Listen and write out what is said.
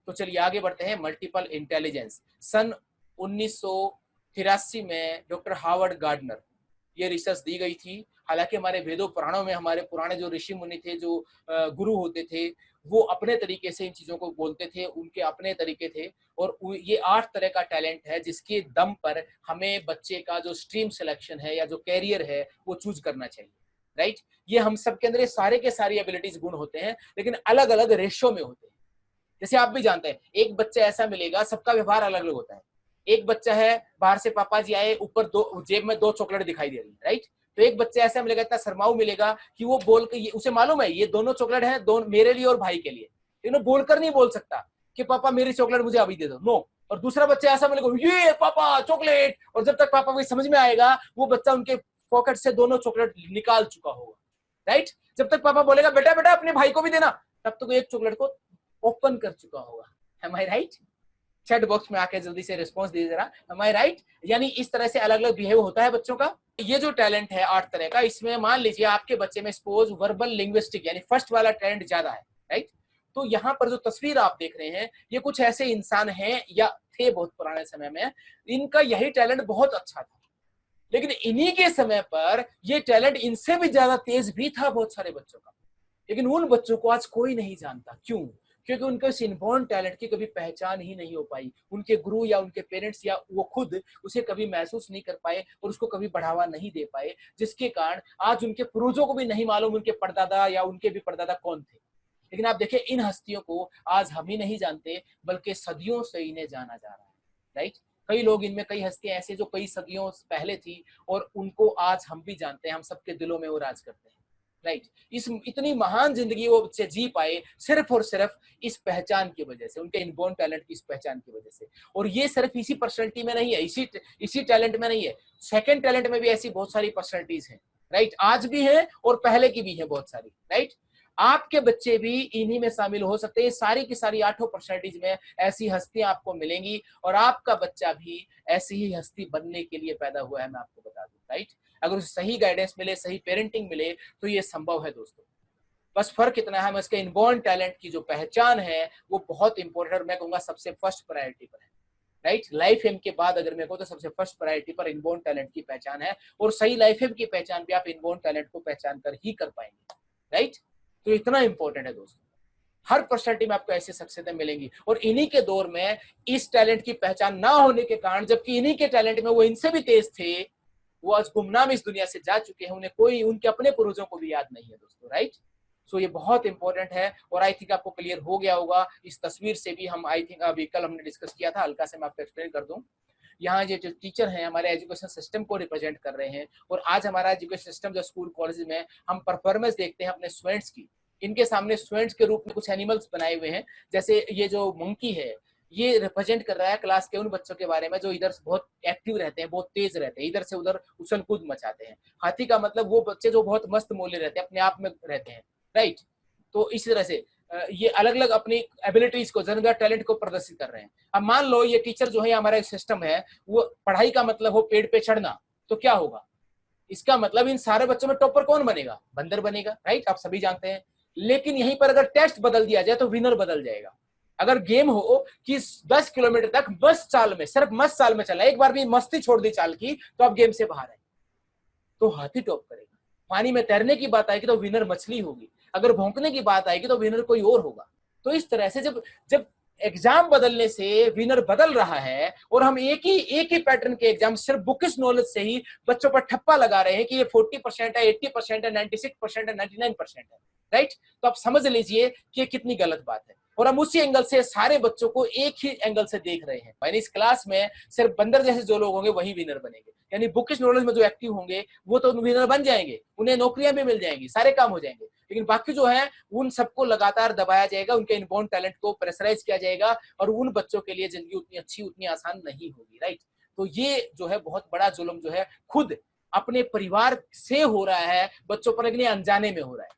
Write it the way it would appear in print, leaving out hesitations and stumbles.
तो चलिए आगे बढ़ते हैं। मल्टीपल इंटेलिजेंस, सन 1983 में डॉक्टर हार्वर्ड गार्डनर ये रिसर्च दी गई थी। हालांकि हमारे वेदों पुराणों में हमारे पुराने जो ऋषि मुनि थे, जो गुरु होते थे, वो अपने तरीके से इन चीजों को बोलते थे, उनके अपने तरीके थे। और ये 8 तरह का टैलेंट है जिसके दम पर हमें बच्चे का जो स्ट्रीम सिलेक्शन है या जो कैरियर है वो चूज करना चाहिए, राइट। ये हम सब के अंदर ये सारे के सारी एबिलिटीज गुण होते हैं, लेकिन अलग अलग रेशो में होते हैं। जैसे आप भी जानते हैं, एक बच्चा ऐसा मिलेगा, सबका व्यवहार अलग अलग होता है। एक बच्चा है, बाहर से पापा जी आए, ऊपर दो जेब में 2 चॉकलेट दिखाई दे रही है, राइट। तो एक बच्चा ऐसा मिलेगा, इतना शर्माऊ मिलेगा कि वो बोल के, उसे मालूम है ये दोनों चॉकलेट है, दोनों मेरे लिए और भाई के लिए, लेकिन बोलकर नहीं बोल सकता कि पापा मेरी चॉकलेट मुझे अभी दे दो, नो। और दूसरा बच्चा ऐसा मिलेगा, ये पापा चॉकलेट, और जब तक पापा को समझ में आएगा वो बच्चा उनके पॉकेट से दोनों चॉकलेट निकाल चुका होगा, राइट। जब तक पापा बोलेगा बेटा बेटा अपने भाई को भी देना, तब तक एक चॉकलेट को ओपन कर चुका होगा। एम आई राइट? चैट बॉक्स में आके जल्दी से रिस्पॉन्स दीजिए जरा, एम आई राइट? यानी इस तरह से अलग अलग बिहेव होता है बच्चों का। ये जो टैलेंट है 8 तरह का, इसमें मान लीजिए आपके बच्चे में सपोज वर्बल लिंग्विस्टिक यानी फर्स्ट वाला टैलेंट ज्यादा है, राइट। तो यहाँ पर जो तस्वीर आप देख रहे हैं, ये कुछ ऐसे इंसान हैं या थे बहुत पुराने समय में, इनका यही टैलेंट बहुत अच्छा था, लेकिन इन्हीं के समय पर ये टैलेंट इनसे भी ज्यादा तेज भी था बहुत सारे बच्चों का। लेकिन उन बच्चों को आज कोई नहीं जानता, क्यों? क्योंकि उनके इस इनबॉर्न टैलेंट की कभी पहचान ही नहीं हो पाई। उनके गुरु या उनके पेरेंट्स या वो खुद उसे कभी महसूस नहीं कर पाए और उसको कभी बढ़ावा नहीं दे पाए, जिसके कारण आज उनके पूर्वजों को भी नहीं मालूम उनके परदादा या उनके भी परदादा कौन थे। लेकिन आप देखिए, इन हस्तियों को आज हम ही नहीं जानते, बल्कि सदियों से इन्हें जाना जा रहा है, राइट। कई लोग, इनमें कई हस्तियां ऐसे जो कई सदियों पहले थी और उनको आज हम भी जानते हैं, हम सबके दिलों में वो राज करते हैं, राइट। इस इतनी महान जिंदगी वो बच्चे जी पाए सिर्फ और सिर्फ इस पहचान की वजह से, उनके इनबॉर्न टैलेंट की इस पहचान की वजह से। और ये सिर्फ इसी पर्सनैलिटी में नहीं है, इसी टैलेंट में नहीं है, सेकंड टैलेंट में भी ऐसी बहुत सारी पर्सनैलिटीज हैं, राइट। आज भी है और पहले की भी है बहुत सारी, राइट। आपके बच्चे भी इन्हीं में शामिल हो सकते हैं। सारी की सारी 8 पर्सनैलिटीज में ऐसी हस्तियां आपको मिलेंगी और आपका बच्चा भी ऐसी ही हस्ती बनने के लिए पैदा हुआ है, मैं आपको बता दूं, राइट। अगर उसे सही गाइडेंस मिले, सही पेरेंटिंग मिले, तो ये संभव है दोस्तों। बस फर्क इतना है, इसके इनबॉर्न टैलेंट की जो पहचान है वो बहुत इंपॉर्टेंट, और मैं कहूंगा सबसे फर्स्ट प्रायोरिटी पर है, राइट। लाइफ एम के बाद अगर मैं कहूँ तो सबसे फर्स्ट प्रायोरिटी पर इनबॉर्न टैलेंट की पहचान है, और सही लाइफ एम की पहचान भी आप इनबॉर्न टैलेंट को पहचान कर ही कर पाएंगे, राइट। तो इतना इंपॉर्टेंट है दोस्तों। हर पर्सनैलिटी में आपको ऐसी शख्सियतें मिलेंगी, और इन्हीं के दौर में इस टैलेंट की पहचान ना होने के कारण, जबकि इन्हीं के टैलेंट में वो इनसे भी तेज थे, वो आज गुमनाम इस दुनिया से जा चुके हैं, उन्हें कोई उनके अपने पूर्वजों को भी याद नहीं है दोस्तों, राइट। सो ये बहुत इंपॉर्टेंट है, और आई थिंक आपको क्लियर हो गया होगा इस तस्वीर से भी। हम आई थिंक अभी कल हमने डिस्कस किया था, हल्का से मैं आपको एक्सप्लेन कर दूं। यहाँ ये जो टीचर हैं हमारे एजुकेशन सिस्टम को रिप्रेजेंट कर रहे हैं, और आज हमारा एजुकेशन सिस्टम जो स्कूल कॉलेज में हम परफॉर्मेंस देखते हैं अपने स्टूडेंट्स की, इनके सामने स्टूडेंट्स के रूप में कुछ एनिमल्स बनाए हुए हैं। जैसे ये जो मंकी है, ये रिप्रेजेंट कर रहा है क्लास के उन बच्चों के बारे में जो इधर बहुत एक्टिव रहते हैं, बहुत तेज रहते हैं, इधर से उधर उछल कूद मचाते हैं। हाथी का मतलब वो बच्चे जो बहुत मस्त मौले रहते हैं, अपने आप में रहते हैं, राइट। तो इसी तरह से ये अलग अलग अपनी एबिलिटीज को, जनरल टैलेंट को प्रदर्शित कर रहे हैं। अब मान लो ये टीचर जो है, हमारा सिस्टम है, वो पढ़ाई का मतलब हो पेड़ पे चढ़ना, तो क्या होगा? इसका मतलब इन सारे बच्चों में टॉपर कौन बनेगा? बंदर बनेगा, राइट। आप सभी जानते हैं। लेकिन यहीं पर अगर टेस्ट बदल दिया जाए तो विनर बदल जाएगा। अगर गेम हो कि 10 किलोमीटर तक मस्त चाल में, सिर्फ मस्त चाल में चला, एक बार भी मस्ती छोड़ दी चाल की, तो आप गेम से बाहर है, तो हाथी टॉप करेगा। पानी में तैरने की बात आएगी तो विनर मछली होगी, अगर भौंकने की बात आएगी तो विनर कोई और होगा। तो इस तरह से जब जब एग्जाम बदलने से विनर बदल रहा है, और हम एक ही पैटर्न के एग्जाम सिर्फ बुकिश नॉलेज से ही बच्चों पर ठप्पा लगा रहे हैं कि ये 40% है, 80% है, 96% है, 99% है, राइट। तो आप समझ लीजिए कि ये कितनी गलत बात है, और हम उसी एंगल से सारे बच्चों को एक ही एंगल से देख रहे हैं। यानी इस क्लास में सिर्फ बंदर जैसे जो लोग होंगे वही विनर बनेंगे, यानी बुकिश नॉलेज में जो एक्टिव होंगे वो तो विनर बन जाएंगे, उन्हें नौकरियां भी मिल जाएंगी, सारे काम हो जाएंगे। लेकिन बाकी जो है उन सबको लगातार दबाया जाएगा, उनके इनबॉर्न टैलेंट को प्रेशराइज किया जाएगा, और उन बच्चों के लिए जिंदगी उतनी अच्छी, उतनी आसान नहीं होगी, राइट। तो ये जो है बहुत बड़ा जुल्म जो है खुद अपने परिवार से हो रहा है, बच्चों पर, लेकिन अनजाने में हो रहा है।